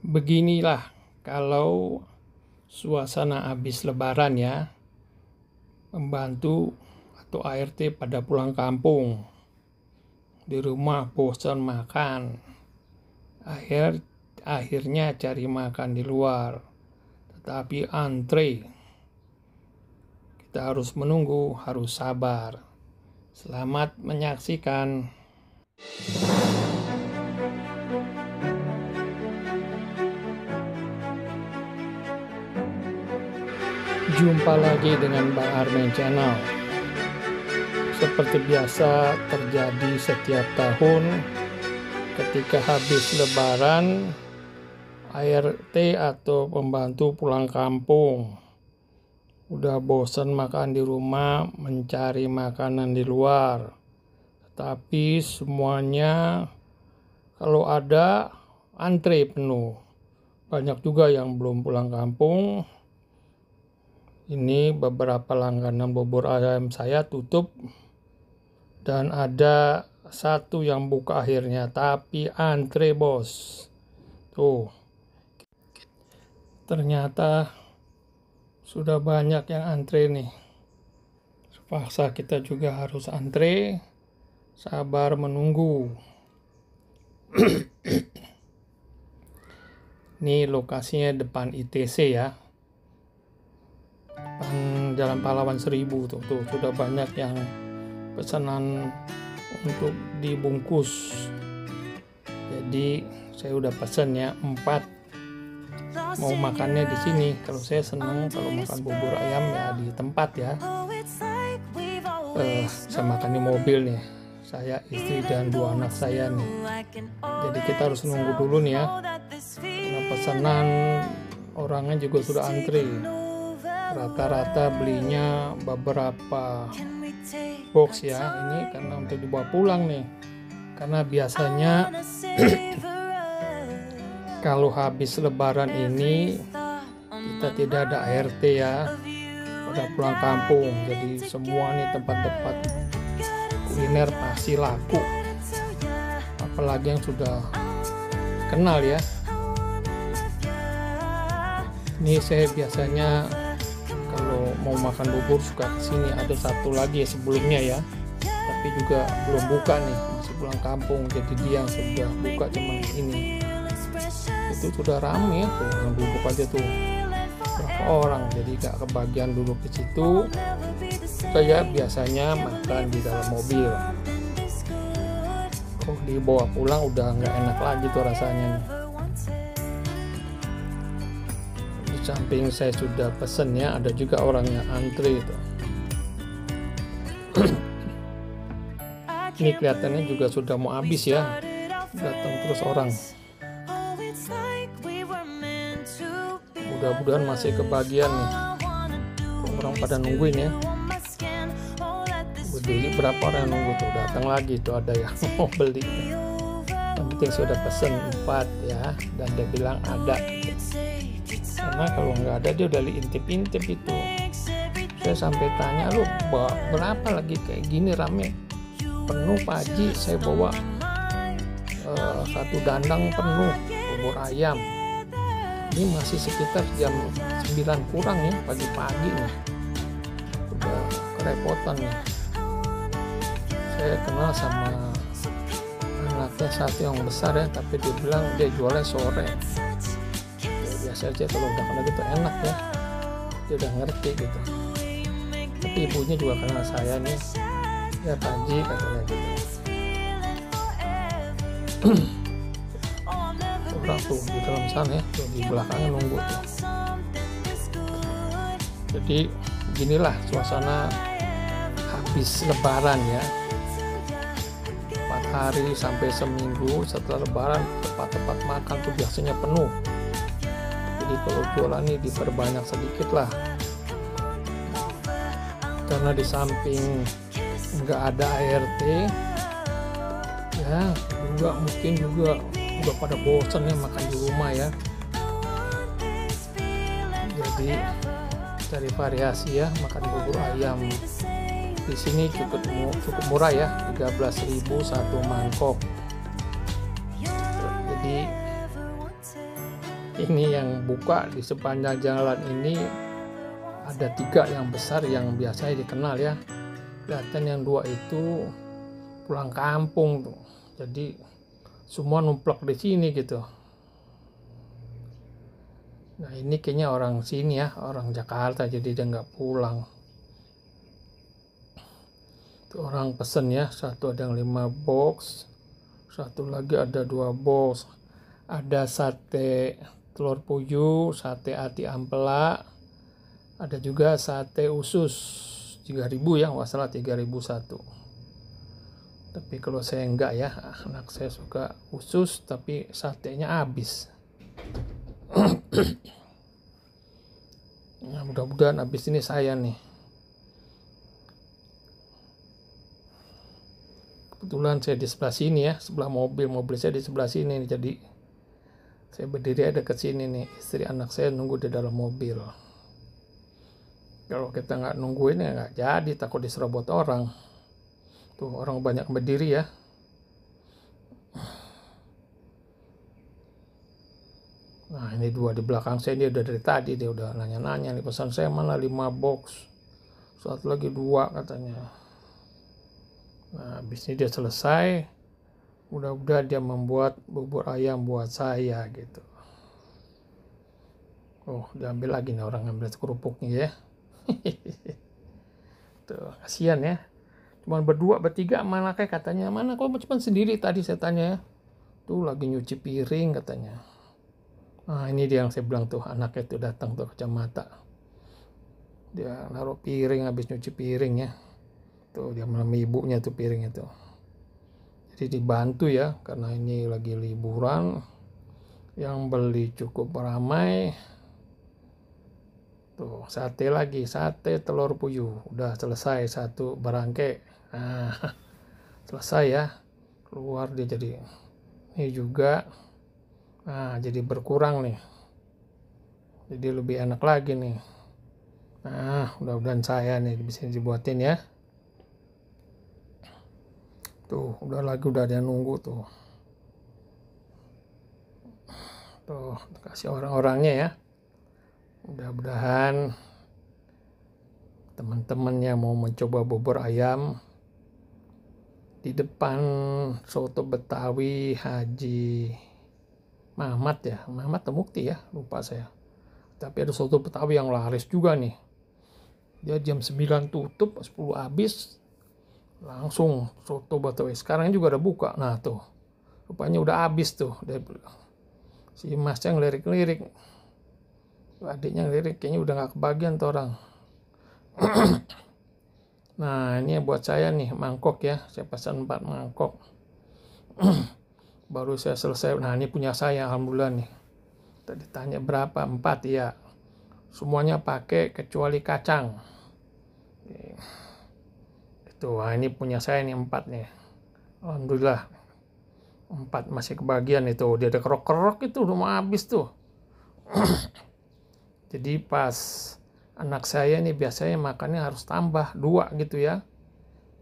Beginilah kalau suasana habis lebaran ya, pembantu atau ART pada pulang kampung, di rumah bosan makan, akhirnya cari makan di luar, tetapi antre. Kita harus menunggu, harus sabar. Selamat menyaksikan. Jumpa lagi dengan Bang Armen Channel. Seperti biasa terjadi setiap tahun ketika habis lebaran, ART atau pembantu pulang kampung udah bosan makan di rumah, mencari makanan di luar. Tapi semuanya kalau ada antre penuh. Banyak juga yang belum pulang kampung. Ini beberapa langganan bubur ayam saya tutup dan ada satu yang buka akhirnya, tapi antre bos. Tuh, ternyata sudah banyak yang antre nih. Terpaksa kita juga harus antre, sabar menunggu. Ini lokasinya depan ITC ya, Jalan Pahlawan 1000 tuh sudah banyak yang pesanan untuk dibungkus. Jadi saya udah pesen ya 4. Mau makannya di sini. Kalau saya senang kalau makan bubur ayam ya di tempat ya. Saya makan di mobil nih. Saya, istri dan 2 anak saya nih. Jadi kita harus nunggu dulu nih ya. Karena pesanan orangnya juga sudah antri. Rata-rata belinya beberapa box ya, ini karena untuk dibawa pulang nih. Karena biasanya kalau habis lebaran ini kita tidak ada ART ya, pada pulang kampung. Jadi semua nih tempat-tempat kuliner pasti laku, apalagi yang sudah kenal ya. Ini saya biasanya kalau mau makan bubur suka kesini. Ada satu lagi sebelumnya ya, tapi juga belum buka nih, masih pulang kampung. Jadi dia yang sudah buka cuman ini. Itu sudah rame tuh, yang duduk aja tuh berapa orang, jadi gak kebagian duduk di situ. Saya biasanya makan di dalam mobil. Dibawa pulang udah nggak enak lagi tuh rasanya nih. Samping saya sudah pesen ya, ada juga orang yang antri itu. Ini kelihatannya juga sudah mau habis ya, datang terus orang. Mudah-mudahan masih kebagian nih, orang pada nungguin ya. Beli berapa orang yang nunggu tuh, datang lagi tuh ada yang mau beli. Yang penting saya udah pesen 4 ya, dan dia bilang ada. Karena kalau nggak ada dia udah diintip-intip itu. Saya sampai tanya, lu berapa lagi kayak gini rame? Penuh Pak Haji, saya bawa 1 dandang penuh bubur ayam. Ini masih sekitar jam 9 kurang ya, pagi-pagi nih. Udah kerepotan nih. Saya kenal sama anaknya satu yang besar ya, tapi dia bilang dia jualnya sore. Biasa aja kalau udah kenal gitu enak ya, dia udah ngerti gitu. Tapi ibunya juga kenal saya nih ya, Pak Haji katanya gitu. Orang tuh di dalam sana ya, tuh di belakangnya nunggu tuh. Jadi beginilah suasana habis lebaran ya, 4 hari sampai seminggu setelah lebaran tempat-tempat makan tuh biasanya penuh. Jadi kalau jualan ini diperbanyak sedikit lah, karena di samping nggak ada ART ya, juga mungkin juga udah pada bosan ya makan di rumah ya. Jadi cari variasi ya, makan bubur ayam. Di sini cukup murah ya, 13.000 1 mangkok. Jadi Ini yang buka di sepanjang jalan ini ada 3 yang besar yang biasanya dikenal ya. Kelihatan yang 2 itu pulang kampung tuh. Jadi semua numplak di sini gitu. Nah ini kayaknya orang sini ya, orang Jakarta, jadi dia nggak pulang. Tuh orang pesen ya, satu ada yang 5 box, satu lagi ada 2 box. Ada sate telur puyuh, sate ati ampela, ada juga sate usus 3.000 ya, nggak salah 3.001. Tapi kalau saya enggak ya, anak saya suka usus tapi satenya habis. Nah, mudah-mudahan habis ini saya nih. Kebetulan saya di sebelah sini ya, sebelah mobil saya di sebelah sini nih, jadi saya berdiri ada ke sini nih, istri anak saya nunggu di dalam mobil. Kalau kita nggak nungguin ya nggak jadi, takut diserobot orang. Tuh orang banyak berdiri ya. Nah ini 2 di belakang saya, dia udah dari tadi, dia udah nanya-nanya nih pesan saya mana 5 box. Satu lagi 2 katanya. Nah habis ini dia selesai, mudah-mudahan dia membuat bubur ayam buat saya gitu. Oh diambil lagi nih orang, ngambil kerupuknya ya. Tuh kasihan ya, cuman berdua bertiga, mana kayak katanya, mana kok cuma sendiri tadi saya tanya ya. Tuh lagi nyuci piring katanya. Nah ini dia yang saya bilang tuh, anaknya tuh datang tuh kacamata, dia naruh piring habis nyuci piring ya. Tuh dia menemui ibunya tuh piringnya tuh. Jadi dibantu ya, karena ini lagi liburan, yang beli cukup ramai. Tuh sate lagi, sate telur puyuh, udah selesai 1 barangke. Nah selesai ya, keluar dia jadi ini juga. Nah jadi berkurang nih, jadi lebih enak lagi nih. Nah mudah-mudahan saya nih bisa dibuatin ya. Tuh udah ada yang nunggu tuh. Tuh kasih orang-orangnya ya. Mudah-mudahan teman-teman yang mau mencoba bubur ayam di depan soto Betawi Haji Mamat ya, Mamat atau Mukti ya, lupa saya. Tapi ada soto Betawi yang laris juga nih. Dia jam 9 tutup, 10 habis. Langsung soto Betawi. Sekarang juga udah buka. Nah tuh, rupanya udah habis tuh. Si masnya ngelirik-lirik. Adiknya ngelirik, kayaknya udah gak kebagian tuh orang. Nah ini buat saya nih, mangkok ya. Saya pesan 4 mangkok. Baru saya selesai. Nah ini punya saya, alhamdulillah nih. Tadi tanya berapa? 4 ya. Semuanya pakai kecuali kacang. Itu, nah ini punya saya nih 4 nih. Alhamdulillah 4 masih kebagian itu. Dia ada kerok-kerok itu udah mau habis tuh. Jadi pas anak saya nih biasanya makannya harus tambah 2 gitu ya.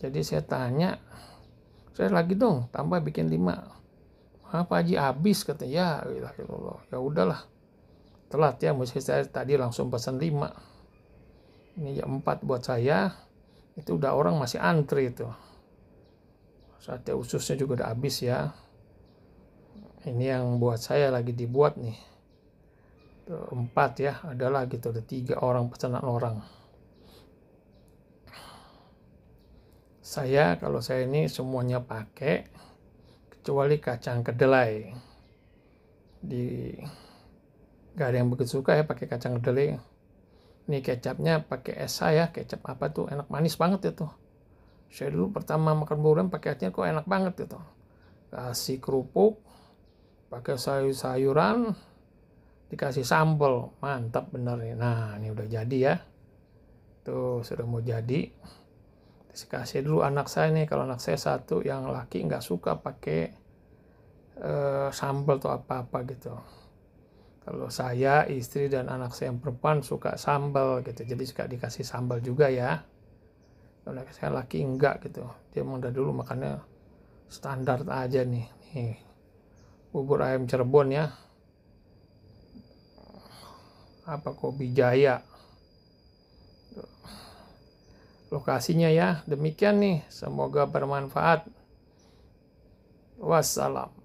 Jadi saya tanya, saya lagi dong tambah bikin 5. Apa Haji habis katanya. Ya udahlah, telat ya, mesti saya tadi langsung pesan 5. Ini ya 4 buat saya. Itu udah orang masih antri itu. Sate ususnya juga udah habis ya. Ini yang buat saya lagi dibuat nih. 4 ya, ada lagi tuh, ada 3 orang pesanan orang. Kalau saya ini semuanya pakai kecuali kacang kedelai. Gak ada yang begitu suka ya pakai kacang kedelai. Ini kecapnya pakai es ya, kecap apa tuh, enak manis banget itu. Saya dulu pertama makan bubur pakainya kok enak banget itu. Kasih kerupuk, pakai sayur-sayuran, dikasih sambal, mantap bener nih. Nah ini udah jadi ya. Tuh sudah mau jadi. Kasih dulu anak saya nih, kalau anak saya satu yang laki nggak suka pakai sambal atau apa-apa gitu. Kalau saya, istri dan anak saya yang perempuan suka sambal gitu, jadi suka dikasih sambal juga ya. Kalau saya laki enggak gitu, dia emang dari dulu makannya standar aja nih. Nih bubur ayam Cirebon ya, Kopi Jaya. Lokasinya ya. Demikian nih, semoga bermanfaat. Wassalam.